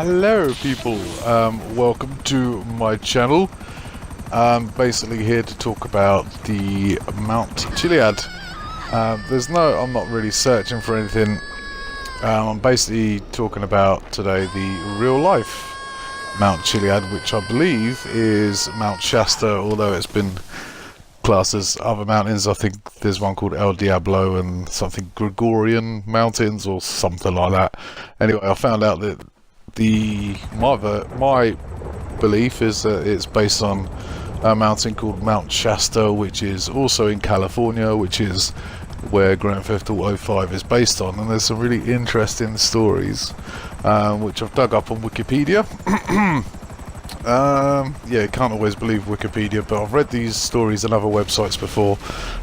Hello people, welcome to my channel. I'm basically here to talk about the Mount Chiliad. I'm not really searching for anything. I'm basically talking about today the real life Mount Chiliad, which I believe is Mount Shasta, although it's been classed as other mountains. I think there's one called El Diablo and something Gregorian Mountains or something like that. Anyway, I found out that my belief is that it's based on a mountain called Mount Shasta, which is also in California, which is where Grand Theft Auto 5 is based on. And there's some really interesting stories which I've dug up on Wikipedia. Yeah, you can't always believe Wikipedia, but I've read these stories on other websites before,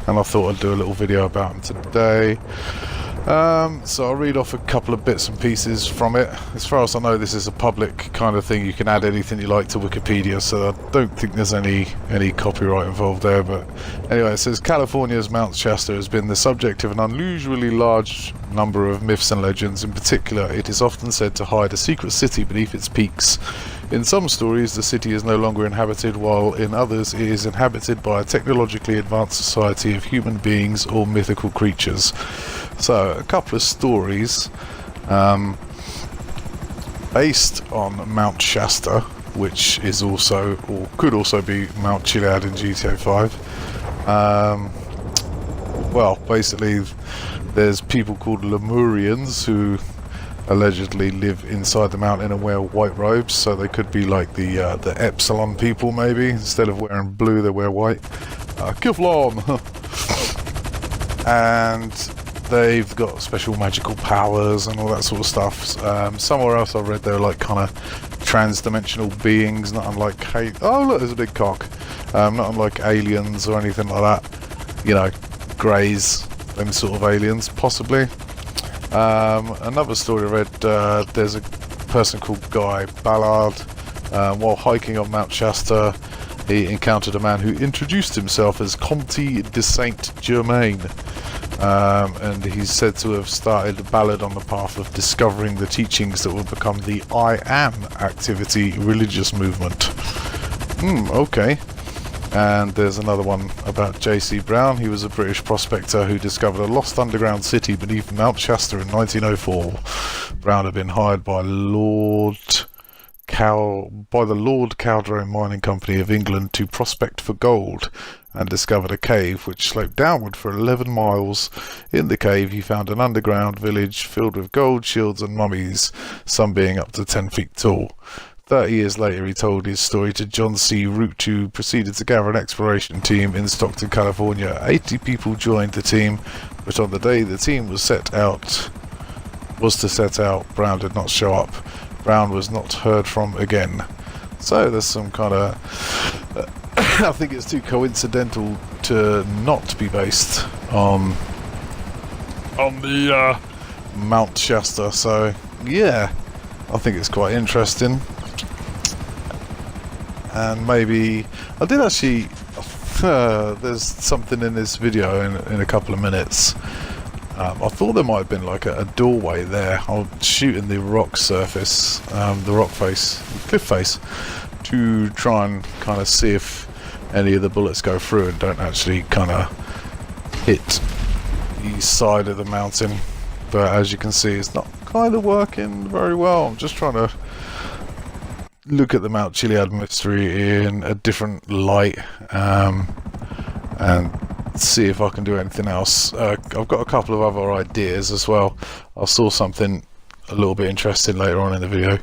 and I thought I'd do a little video about them today. So I'll read off a couple of bits and pieces from it. As far as I know, this is a public kind of thing. You can add anything you like to Wikipedia, so I don't think there's any copyright involved there. But anyway, it says California's Mount Shasta has been the subject of an unusually large number of myths and legends. In particular, it is often said to hide a secret city beneath its peaks. In some stories, the city is no longer inhabited, while in others it is inhabited by a technologically advanced society of human beings or mythical creatures. So, a couple of stories based on Mount Shasta, which is also, or could also be Mount Chiliad in GTA 5. Well, basically, there's people called Lemurians who allegedly live inside the mountain and wear white robes, so they could be like the Epsilon people, maybe. Instead of wearing blue, they wear white. Kevlar! And they've got special magical powers and all that sort of stuff. Somewhere else I read they're like kind of trans-dimensional beings, not unlike... Oh, look, there's a big cock. Not unlike aliens or anything like that. You know, greys, them sort of aliens, possibly. Another story I read, there's a person called Guy Ballard. While hiking on Mount Shasta, he encountered a man who introduced himself as Comte de Saint-Germain. And he's said to have started a ballad on the path of discovering the teachings that will become the I Am activity religious movement. Okay. And there's another one about J.C. Brown. He was a British prospector who discovered a lost underground city beneath Mount Shasta in 1904. Brown had been hired by the Lord Caldrone Mining Company of England to prospect for gold, and discovered a cave which sloped downward for 11 miles. In the cave he found an underground village filled with gold shields and mummies, some being up to 10 feet tall. 30 years later he told his story to John C. Root, who proceeded to gather an exploration team in Stockton, California. 80 people joined the team, but on the day the team was to set out, Brown did not show up. Brown was not heard from again. So there's some kind of... I think it's too coincidental to not be based on the Mount Shasta. So yeah, I think it's quite interesting. And maybe I did actually. There's something in this video in a couple of minutes. I thought there might have been like a doorway there. I'll shoot in the rock surface, the rock face, cliff face, to try and kind of see if any of the bullets go through and don't actually kind of hit the side of the mountain. But as you can see, it's not kind of working very well. I'm just trying to look at the Mount Chiliad mystery in a different light and see if I can do anything else. I've got a couple of other ideas as well. I saw something a little bit interesting later on in the video,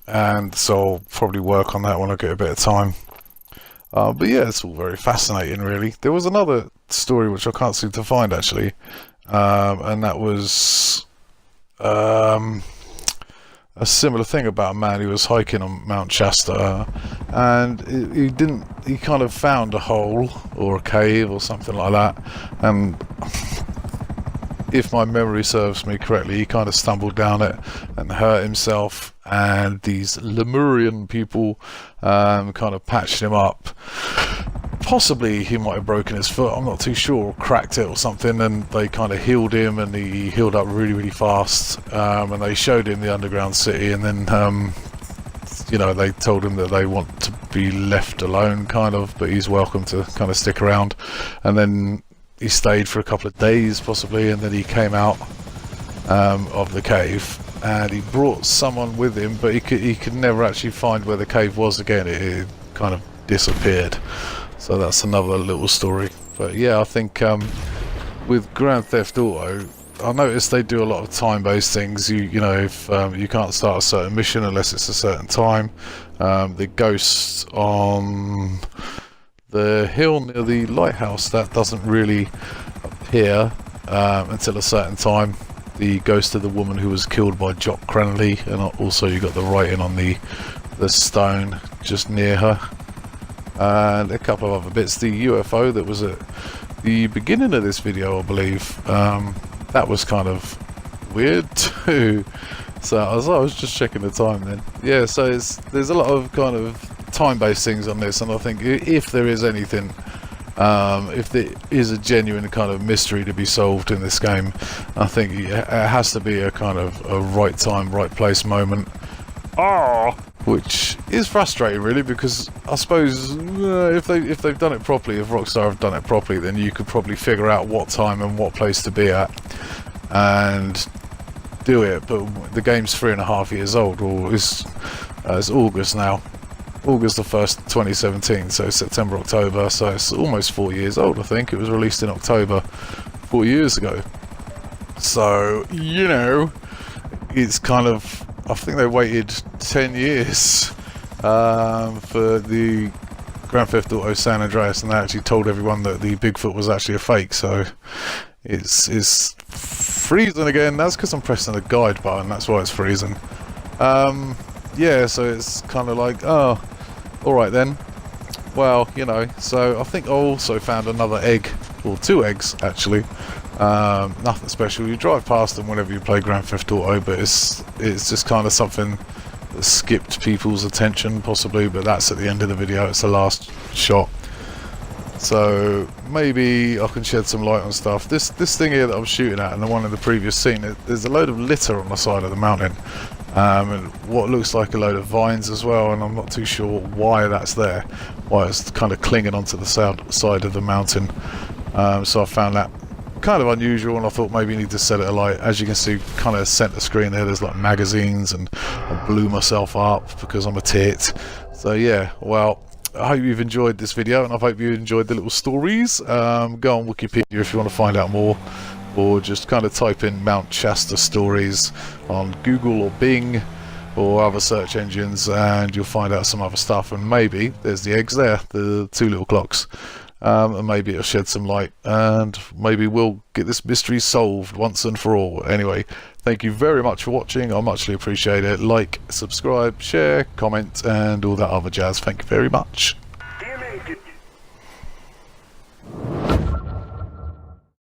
and so I'll probably work on that when I get a bit of time. But yeah, it's all very fascinating, really. There was another story which I can't seem to find actually, and that was a similar thing about a man who was hiking on Mount Shasta, and he kind of found a hole or a cave or something like that, and if my memory serves me correctly, he kind of stumbled down it and hurt himself, and these Lemurian people kind of patched him up, possibly he might have broken his foot, I'm not too sure, or cracked it or something, and they kind of healed him, and he healed up really, really fast, and they showed him the underground city, and then you know, they told him that they want to be left alone, kind of, but he's welcome to kind of stick around. And then he stayed for a couple of days, possibly, and then he came out of the cave, and he brought someone with him, but he could never actually find where the cave was again. It kind of disappeared. So that's another little story. But yeah, I think with Grand Theft Auto, I noticed they do a lot of time-based things. You know, if you can't start a certain mission unless it's a certain time. The ghosts on the hill near the lighthouse, that doesn't really appear until a certain time. The ghost of the woman who was killed by Jock Cranley, and also you got the writing on the stone just near her, and a couple of other bits. The UFO that was at the beginning of this video, I believe. That was kind of weird too. So I was just checking the time then. Yeah, so there's a lot of kind of time-based things on this, and I think if there is anything, if there is a genuine kind of mystery to be solved in this game, I think it has to be a kind of a right time, right place moment. Which is frustrating, really, because I suppose if they've done it properly, if Rockstar have done it properly, then you could probably figure out what time and what place to be at and do it. But the game's 3.5 years old, or it's August now, August the 1st, 2017, so September, October, so it's almost 4 years old. I think it was released in October 4 years ago. So, you know, it's kind of, I think they waited 10 years for the Grand Theft Auto San Andreas, and they actually told everyone that the Bigfoot was actually a fake. So it's freezing again. That's because I'm pressing the guide button, that's why it's freezing. Yeah, so it's kind of like, oh, alright then. Well, you know, so I think I also found another egg, or 2 eggs actually. Nothing special. You drive past them whenever you play Grand Theft Auto, but it's just kind of something that skipped people's attention, possibly. But that's at the end of the video. It's the last shot, so maybe I can shed some light on stuff. This thing here that I'm shooting at, and the one in the previous scene, there's a load of litter on the side of the mountain, and what looks like a load of vines as well. And I'm not too sure why that's there, why it's kind of clinging onto the side of the mountain. So I found that kind of unusual, and I thought maybe you need to set it alight. As you can see, kind of center screen there, there's like magazines, and I blew myself up because I'm a tit. So yeah, well, I hope you've enjoyed this video, and I hope you enjoyed the little stories. Go on Wikipedia if you want to find out more, or just kind of type in Mount Shasta stories on Google or Bing or other search engines, and you'll find out some other stuff. And maybe there's the eggs there, the 2 little clocks. And maybe it'll shed some light, and maybe we'll get this mystery solved once and for all. Anyway, thank you very much for watching. I muchly appreciate it. Like, subscribe, share, comment, and all that other jazz. Thank you very much.